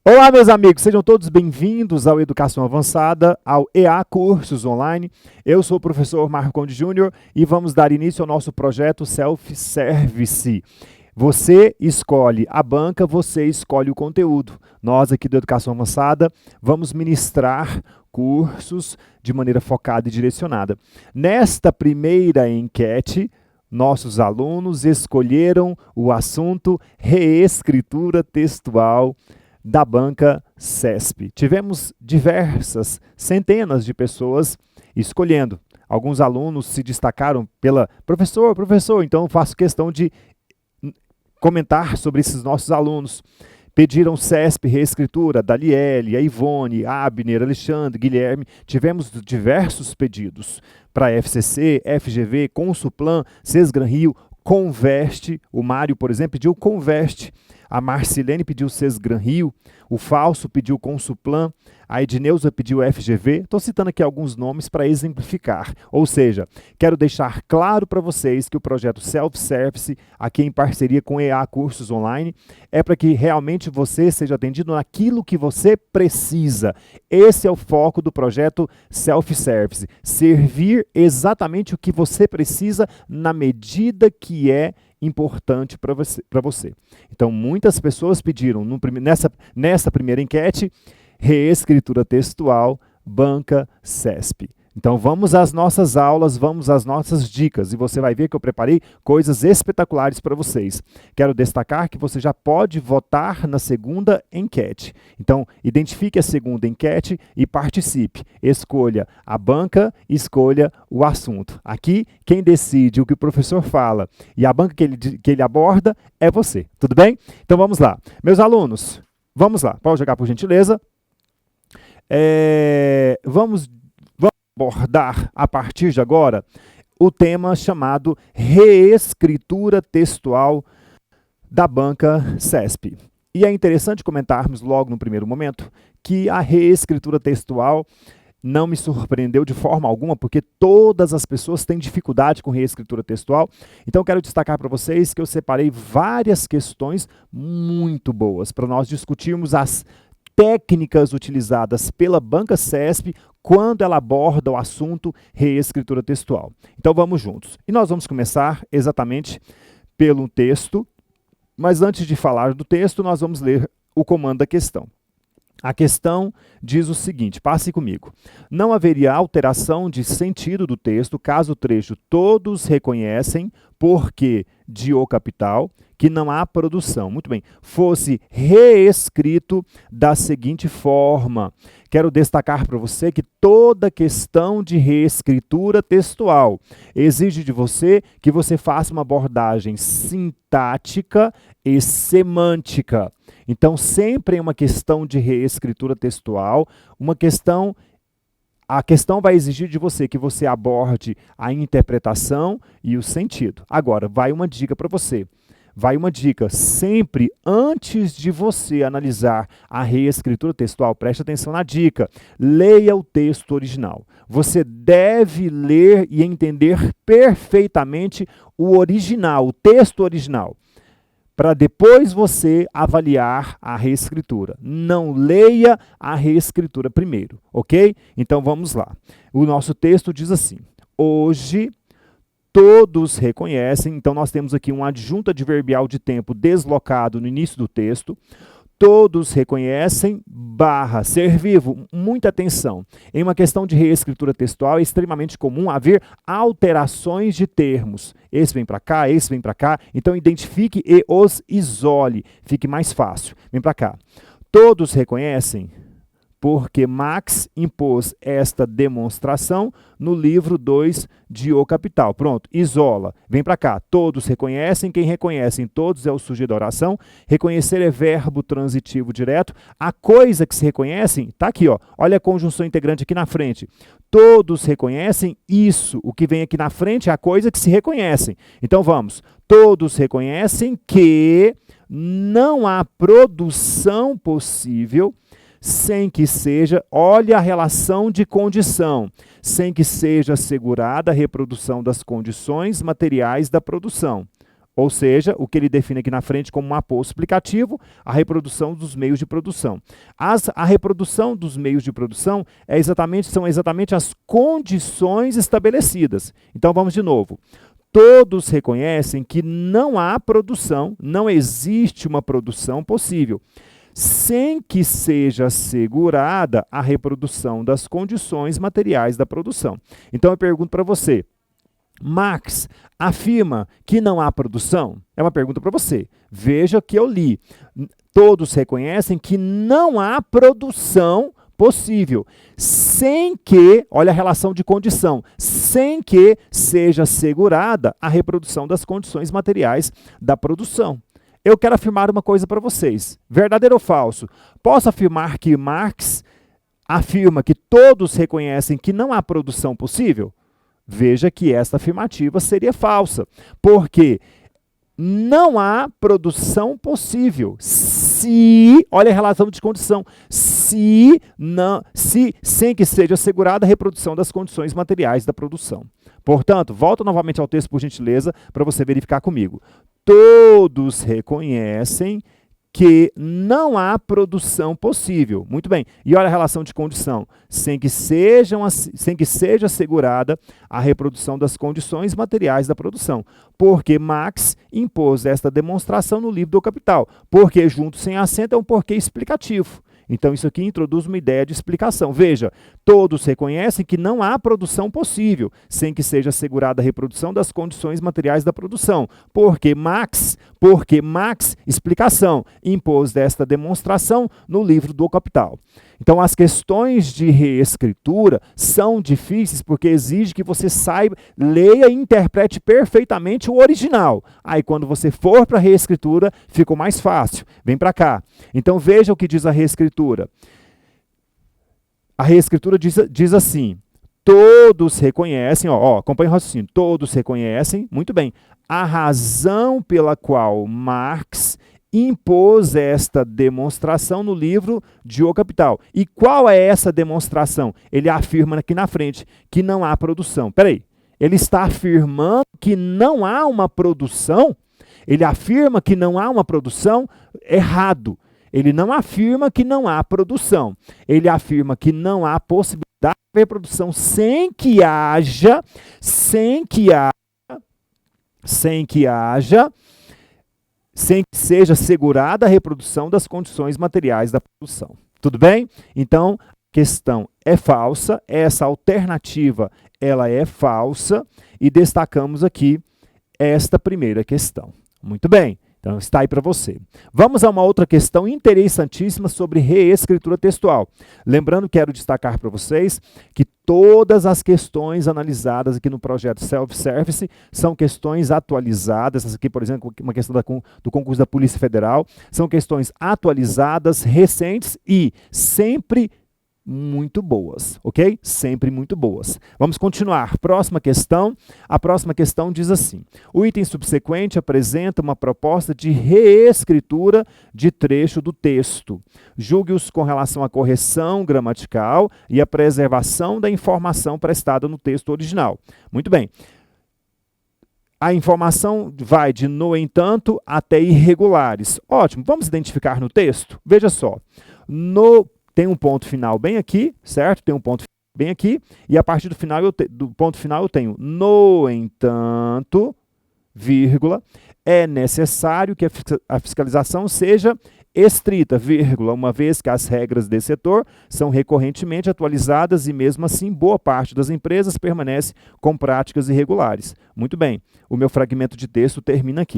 Olá, meus amigos, sejam todos bem-vindos ao Educação Avançada, ao EA Cursos Online. Eu sou o professor Marco Conde Júnior e vamos dar início ao nosso projeto Self-Service. Você escolhe a banca, você escolhe o conteúdo. Nós aqui do Educação Avançada vamos ministrar cursos de maneira focada e direcionada. Nesta primeira enquete, nossos alunos escolheram o assunto reescritura textual da banca CESP. Tivemos centenas de pessoas escolhendo. Alguns alunos se destacaram pela professor, então eu faço questão de comentar sobre esses nossos alunos. Pediram CESP, reescritura, Daliele, a Ivone, Abner, Alexandre, Guilherme. Tivemos diversos pedidos para FCC, FGV, Consuplan, Sesgran Rio, Conveste. O Mário, por exemplo, pediu Conveste. A Marcilene pediu Sesgran Rio, o Falso pediu Consuplan, a Edneuza pediu FGV. Estou citando aqui alguns nomes para exemplificar. Ou seja, quero deixar claro para vocês que o projeto Self-Service, aqui em parceria com EA Cursos Online, é para que realmente você seja atendido naquilo que você precisa. Esse é o foco do projeto Self-Service. Servir exatamente o que você precisa na medida que é importante para você. Então, muitas pessoas pediram, nessa primeira enquete, reescritura textual, banca CESP. Então, vamos às nossas aulas, vamos às nossas dicas, e você vai ver que eu preparei coisas espetaculares para vocês. Quero destacar que você já pode votar na segunda enquete. Então, identifique a segunda enquete e participe. Escolha a banca, escolha o assunto. Aqui, quem decide o que o professor fala e a banca que ele aborda é você. Tudo bem? Então, vamos lá. Meus alunos, vamos lá. Pode jogar por gentileza. Vamos abordar a partir de agora o tema chamado reescritura textual da banca CESP. E é interessante comentarmos logo no primeiro momento que a reescritura textual não me surpreendeu de forma alguma, porque todas as pessoas têm dificuldade com reescritura textual. Então, quero destacar para vocês que eu separei várias questões muito boas para nós discutirmos as técnicas utilizadas pela banca CESP quando ela aborda o assunto reescritura textual. Então vamos juntos. E nós vamos começar exatamente pelo texto, mas antes de falar do texto, nós vamos ler o comando da questão. A questão diz o seguinte, passe comigo. Não haveria alteração de sentido do texto caso o trecho todos reconhecem porque de o capital, que não há produção. Muito bem, fosse reescrito da seguinte forma. Quero destacar para você que toda questão de reescritura textual exige de você que você faça uma abordagem sintática e semântica. Então, sempre é uma questão de reescritura textual, a questão vai exigir de você que você aborde a interpretação e o sentido. Agora, vai uma dica para você. Vai uma dica, sempre antes de você analisar a reescritura textual, preste atenção na dica, leia o texto original. Você deve ler e entender perfeitamente o original, o texto original, para depois você avaliar a reescritura. Não leia a reescritura primeiro, ok? Então vamos lá. O nosso texto diz assim, hoje todos reconhecem, então nós temos aqui um adjunto adverbial de tempo deslocado no início do texto, todos reconhecem, barra, ser vivo, muita atenção. Em uma questão de reescritura textual é extremamente comum haver alterações de termos. Esse vem para cá, esse vem para cá, então identifique e os isole, fique mais fácil. Vem para cá. Todos reconhecem porque Max impôs esta demonstração no livro 2 de O Capital. Pronto, isola. Vem para cá. Todos reconhecem, quem reconhecem todos é o sujeito da oração. Reconhecer é verbo transitivo direto. A coisa que se reconhecem, está aqui, ó. Olha a conjunção integrante aqui na frente. Todos reconhecem isso. O que vem aqui na frente é a coisa que se reconhecem. Então vamos. Todos reconhecem que não há produção possível sem que seja, olha a relação de condição, sem que seja assegurada a reprodução das condições materiais da produção. Ou seja, o que ele define aqui na frente como um aposto explicativo, a reprodução dos meios de produção. A reprodução dos meios de produção são exatamente as condições estabelecidas. Então vamos de novo. Todos reconhecem que não há produção, não existe uma produção possível, sem que seja assegurada a reprodução das condições materiais da produção. Então eu pergunto para você, Marx afirma que não há produção? É uma pergunta para você. Veja que eu li. Todos reconhecem que não há produção possível, sem que, olha a relação de condição, sem que seja assegurada a reprodução das condições materiais da produção. Eu quero afirmar uma coisa para vocês. Verdadeiro ou falso? Posso afirmar que Marx afirma que todos reconhecem que não há produção possível? Veja que esta afirmativa seria falsa, porque não há produção possível se, olha a relação de condição, sem que seja assegurada a reprodução das condições materiais da produção. Portanto, volta novamente ao texto, por gentileza, para você verificar comigo. Todos reconhecem que não há produção possível. Muito bem. E olha a relação de condição. Sem que seja assegurada a reprodução das condições materiais da produção. Porque Marx impôs esta demonstração no livro do Capital. Porque junto sem acento é um porquê explicativo. Então, isso aqui introduz uma ideia de explicação. Veja, todos reconhecem que não há produção possível, sem que seja assegurada a reprodução das condições materiais da produção. Porque Marx, explicação, impôs desta demonstração no livro do Capital. Então, as questões de reescritura são difíceis porque exige que você saiba, leia e interprete perfeitamente o original. Aí, quando você for para a reescritura, fica mais fácil. Vem para cá. Então, veja o que diz a reescritura. A reescritura diz assim, todos reconhecem, acompanhe o raciocínio, todos reconhecem, muito bem, a razão pela qual Marx impôs esta demonstração no livro de O Capital. E qual é essa demonstração? Ele afirma aqui na frente que não há produção. Peraí, ele está afirmando que não há uma produção? Ele afirma que não há uma produção? Errado. Ele não afirma que não há produção. Ele afirma que não há possibilidade de reprodução sem que seja assegurada a reprodução das condições materiais da produção. Tudo bem? Então, a questão é falsa, essa alternativa ela é falsa e destacamos aqui esta primeira questão. Muito bem, então está aí para você. Vamos a uma outra questão interessantíssima sobre reescritura textual. Lembrando, quero destacar para vocês que todas as questões analisadas aqui no projeto Self-Service são questões atualizadas. Essa aqui, por exemplo, uma questão do concurso da Polícia Federal. São questões atualizadas, recentes e sempre muito boas, ok? Sempre muito boas. Vamos continuar. Próxima questão. A próxima questão diz assim. O item subsequente apresenta uma proposta de reescritura de trecho do texto. Julgue-os com relação à correção gramatical e à preservação da informação prestada no texto original. Muito bem. A informação vai de no entanto até irregulares. Ótimo. Vamos identificar no texto? Veja só. Tem um ponto final bem aqui, certo? Tem um ponto bem aqui, e a partir do ponto final eu tenho, no entanto, vírgula, é necessário que a fiscalização seja estrita, vírgula, uma vez que as regras desse setor são recorrentemente atualizadas e mesmo assim boa parte das empresas permanece com práticas irregulares. Muito bem, o meu fragmento de texto termina aqui.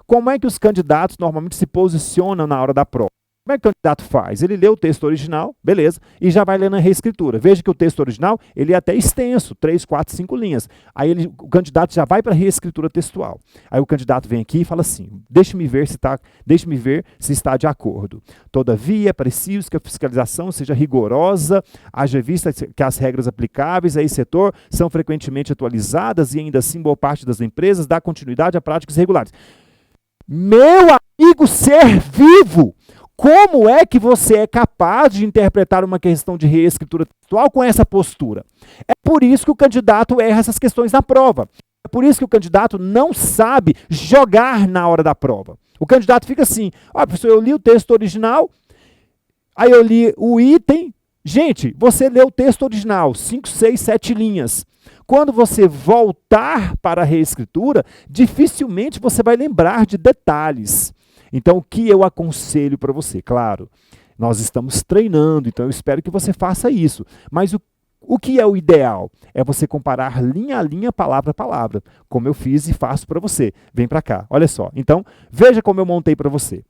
Como é que os candidatos normalmente se posicionam na hora da prova? Como é que o candidato faz? Ele lê o texto original, beleza, e já vai lendo a reescritura. Veja que o texto original ele é até extenso, 3, 4, 5 linhas. Aí o candidato já vai para a reescritura textual. Aí o candidato vem aqui e fala assim, deixe-me ver se está de acordo. Todavia, é preciso que a fiscalização seja rigorosa, haja vista que as regras aplicáveis a esse setor são frequentemente atualizadas e ainda assim boa parte das empresas dá continuidade a práticas irregulares. Meu amigo ser vivo! Como é que você é capaz de interpretar uma questão de reescritura textual com essa postura? É por isso que o candidato erra essas questões na prova. É por isso que o candidato não sabe jogar na hora da prova. O candidato fica assim, professor, eu li o texto original, aí eu li o item. Gente, você leu o texto original, 5, 6, 7 linhas. Quando você voltar para a reescritura, dificilmente você vai lembrar de detalhes. Então, o que eu aconselho para você? Claro, nós estamos treinando, então eu espero que você faça isso. Mas o que é o ideal? É você comparar linha a linha, palavra a palavra, como eu fiz e faço para você. Vem para cá, olha só. Então, veja como eu montei para você.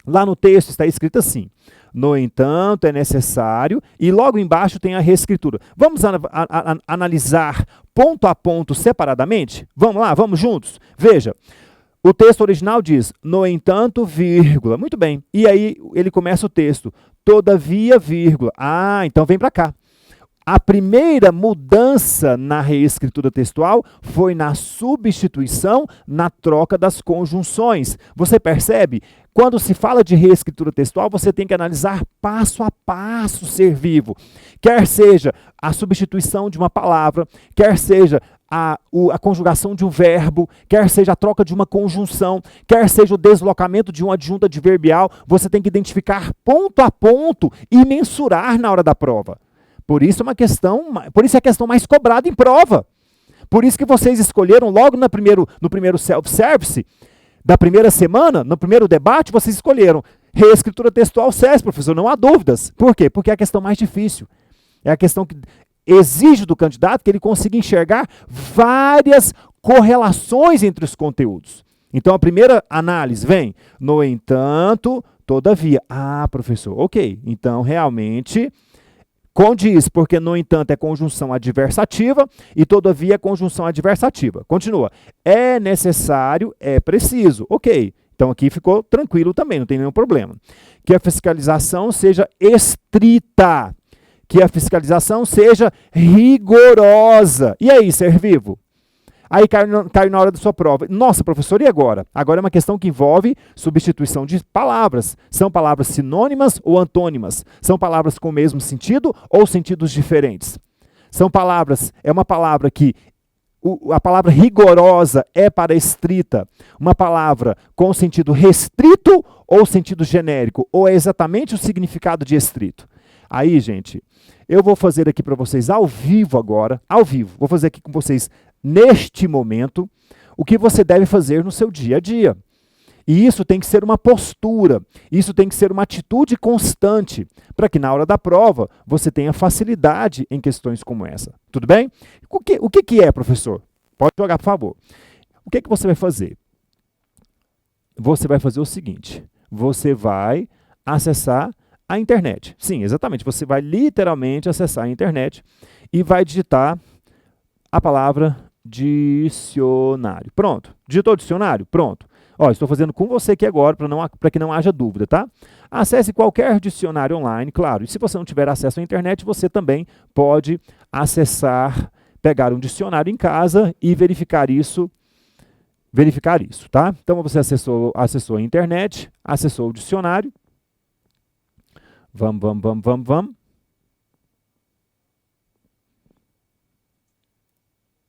Lá no texto está escrito assim: no entanto, é necessário, e logo embaixo tem a reescritura. Vamos analisar ponto a ponto separadamente? Vamos lá, vamos juntos? Veja, o texto original diz, no entanto, vírgula. Muito bem, e aí ele começa o texto, todavia, vírgula. Então vem para cá. A primeira mudança na reescritura textual foi na substituição, na troca das conjunções. Você percebe? Quando se fala de reescritura textual, você tem que analisar passo a passo o ser vivo. Quer seja a substituição de uma palavra, quer seja a conjugação de um verbo, quer seja a troca de uma conjunção, quer seja o deslocamento de um adjunto adverbial, você tem que identificar ponto a ponto e mensurar na hora da prova. Por isso é a questão mais cobrada em prova. Por isso que vocês escolheram logo no primeiro self-service, da primeira semana, no primeiro debate, vocês escolheram reescritura textual SES, professor, não há dúvidas. Por quê? Porque é a questão mais difícil. É a questão que exige do candidato que ele consiga enxergar várias correlações entre os conteúdos. Então, a primeira análise vem, no entanto, todavia. Professor, ok. Então, realmente condiz, porque, no entanto, é conjunção adversativa e, todavia, é conjunção adversativa. Continua. É necessário, é preciso. Ok. Então, aqui ficou tranquilo também, não tem nenhum problema. Que a fiscalização seja estrita. Que a fiscalização seja rigorosa. E aí, ser vivo? Aí cai na hora da sua prova. Nossa, professor, e agora? Agora é uma questão que envolve substituição de palavras. São palavras sinônimas ou antônimas? São palavras com o mesmo sentido ou sentidos diferentes? É uma palavra que a palavra rigorosa é para estrita. Uma palavra com sentido restrito ou sentido genérico? Ou é exatamente o significado de estrito? Aí, gente, eu vou fazer aqui para vocês ao vivo agora, vou fazer aqui com vocês neste momento, o que você deve fazer no seu dia a dia. E isso tem que ser uma postura, isso tem que ser uma atitude constante, para que na hora da prova você tenha facilidade em questões como essa. Tudo bem? O que é, professor? Pode jogar, por favor. O que você vai fazer? Você vai fazer o seguinte, você vai acessar a internet. Sim, exatamente, você vai literalmente acessar a internet e vai digitar a palavra dicionário. Pronto. Digitou dicionário? Pronto. Estou fazendo com você aqui agora para que não haja dúvida, tá? Acesse qualquer dicionário online, claro. E se você não tiver acesso à internet, você também pode pegar um dicionário em casa e verificar isso, tá? Então você acessou a internet, acessou o dicionário. Vamos.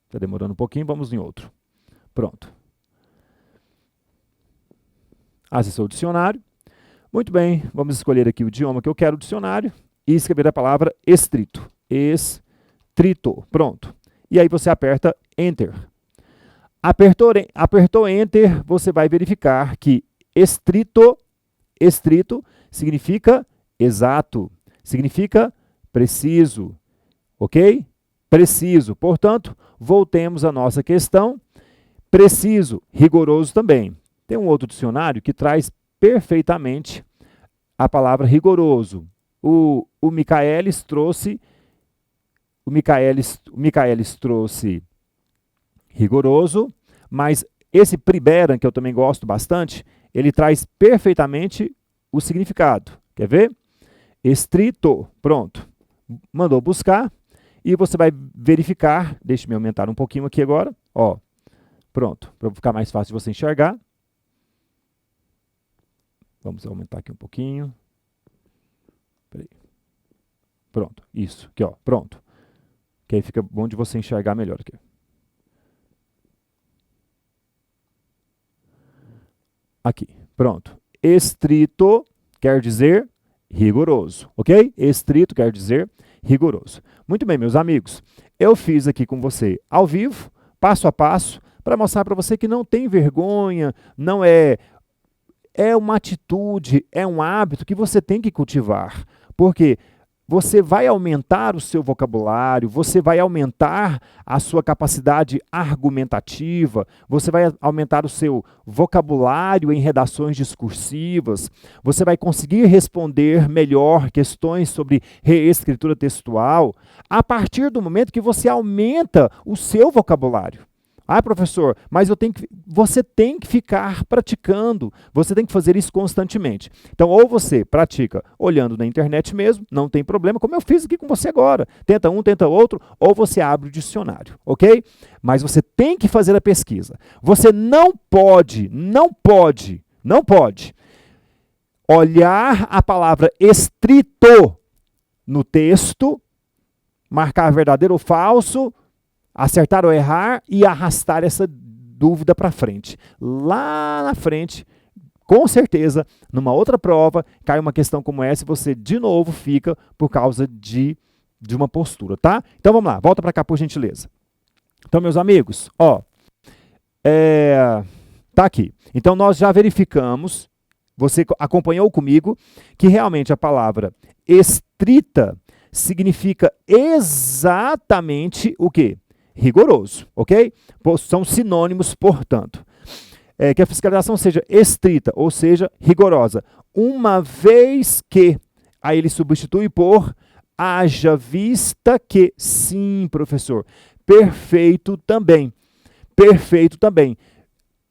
Está demorando um pouquinho, vamos em outro. Pronto. Acessou o dicionário. Muito bem, vamos escolher aqui o idioma que eu quero, o dicionário, e escrever a palavra estrito. Estrito. Pronto. E aí você aperta Enter. Apertou Enter, você vai verificar que estrito significa exato, significa preciso, ok? Preciso. Portanto, voltemos à nossa questão. Preciso, rigoroso também. Tem um outro dicionário que traz perfeitamente a palavra rigoroso. O Michaelis trouxe rigoroso, mas esse Priberan, que eu também gosto bastante, ele traz perfeitamente o significado. Quer ver? Estrito. Pronto. Mandou buscar. E você vai verificar, deixe-me aumentar um pouquinho aqui agora, pronto, para ficar mais fácil de você enxergar. Vamos aumentar aqui um pouquinho. Peraí. Pronto, isso, aqui, pronto. Que aí fica bom de você enxergar melhor aqui. Aqui, pronto. Estrito quer dizer rigoroso, ok? Estrito quer dizer rigoroso. Muito bem, meus amigos. Eu fiz aqui com você ao vivo, passo a passo, para mostrar para você que não tem vergonha, não é uma atitude, é um hábito que você tem que cultivar. Porque você vai aumentar o seu vocabulário, você vai aumentar a sua capacidade argumentativa, você vai aumentar o seu vocabulário em redações discursivas, você vai conseguir responder melhor questões sobre reescritura textual a partir do momento que você aumenta o seu vocabulário. Ah, professor, mas você tem que ficar praticando, você tem que fazer isso constantemente. Então, ou você pratica olhando na internet mesmo, não tem problema, como eu fiz aqui com você agora. Tenta um, tenta outro, ou você abre o dicionário, ok? Mas você tem que fazer a pesquisa. Você não pode olhar a palavra estrito no texto, marcar verdadeiro ou falso, acertar ou errar e arrastar essa dúvida para frente. Lá na frente, com certeza, numa outra prova, cai uma questão como essa e você, de novo, fica por causa de uma postura, tá? Então, vamos lá. Volta para cá, por gentileza. Então, meus amigos, ó, tá aqui. Então, nós já verificamos, você acompanhou comigo, que realmente a palavra estrita significa exatamente o quê? Rigoroso, ok? São sinônimos, portanto. Que a fiscalização seja estrita, ou seja, rigorosa. Uma vez que, aí ele substitui por haja vista que, sim, professor, perfeito também. Perfeito também.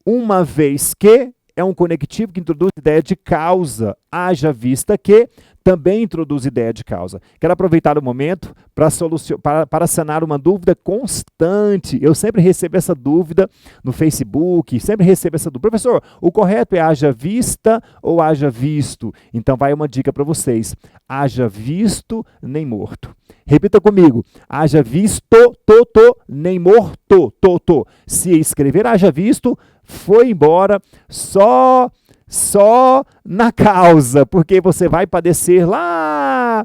Uma vez que é um conectivo que introduz ideia de causa, haja vista que também introduz ideia de causa. Quero aproveitar o momento para sanar uma dúvida constante. Eu sempre recebo essa dúvida no Facebook, sempre recebo essa dúvida. Professor, o correto é haja vista ou haja visto? Então vai uma dica para vocês. Haja visto, nem morto. Repita comigo. Haja visto, nem morto, Se escrever haja visto, foi embora só na causa, porque você vai padecer lá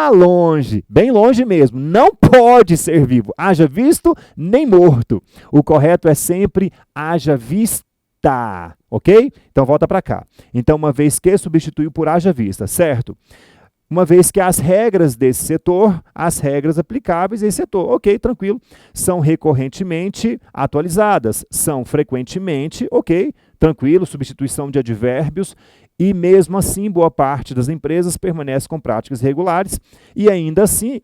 longe, bem longe mesmo. Não pode ser vivo. Haja visto, nem morto. O correto é sempre haja vista, ok? Então volta para cá. Então, uma vez que substituiu por haja vista, certo? Uma vez que as regras desse setor, as regras aplicáveis a esse setor, ok, tranquilo, são recorrentemente atualizadas, são frequentemente, ok, tranquilo, substituição de advérbios, e mesmo assim, boa parte das empresas permanece com práticas regulares, e ainda assim,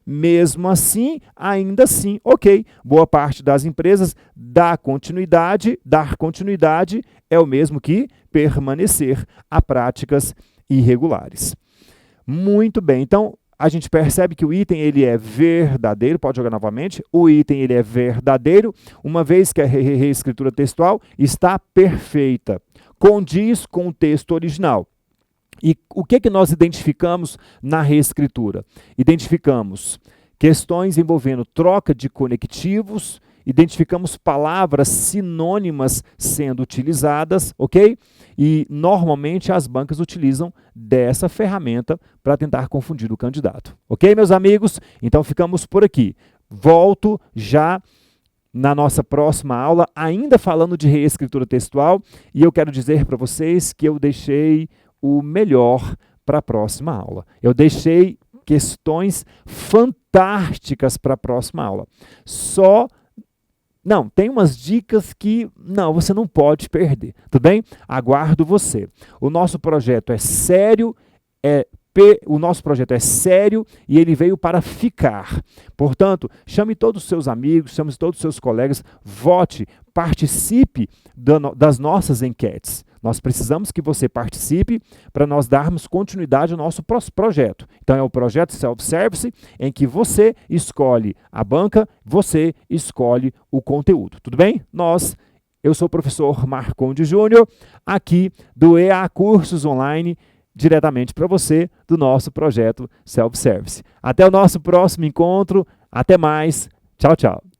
ainda assim, ok, boa parte das empresas dar continuidade é o mesmo que permanecer a práticas irregulares. Muito bem, então a gente percebe que o item ele é verdadeiro, pode jogar novamente, o item ele é verdadeiro, uma vez que a reescritura textual está perfeita, condiz com o texto original. E o que nós identificamos na reescritura? Identificamos questões envolvendo troca de conectivos, identificamos palavras sinônimas sendo utilizadas, ok? E normalmente as bancas utilizam dessa ferramenta para tentar confundir o candidato. Ok, meus amigos? Então ficamos por aqui. Volto já na nossa próxima aula, ainda falando de reescritura textual, e eu quero dizer para vocês que eu deixei o melhor para a próxima aula. Eu deixei questões fantásticas para a próxima aula. Não, tem umas dicas que você não pode perder, tudo bem? Aguardo você. O nosso projeto é sério, e ele veio para ficar. Portanto, chame todos os seus amigos, chame todos os seus colegas, vote, participe das nossas enquetes. Nós precisamos que você participe para nós darmos continuidade ao nosso projeto. Então, é o projeto Self-Service, em que você escolhe a banca, você escolhe o conteúdo. Tudo bem? Eu sou o professor Marcondes Júnior, aqui do EA Cursos Online, diretamente para você, do nosso projeto Self-Service. Até o nosso próximo encontro. Até mais. Tchau, tchau.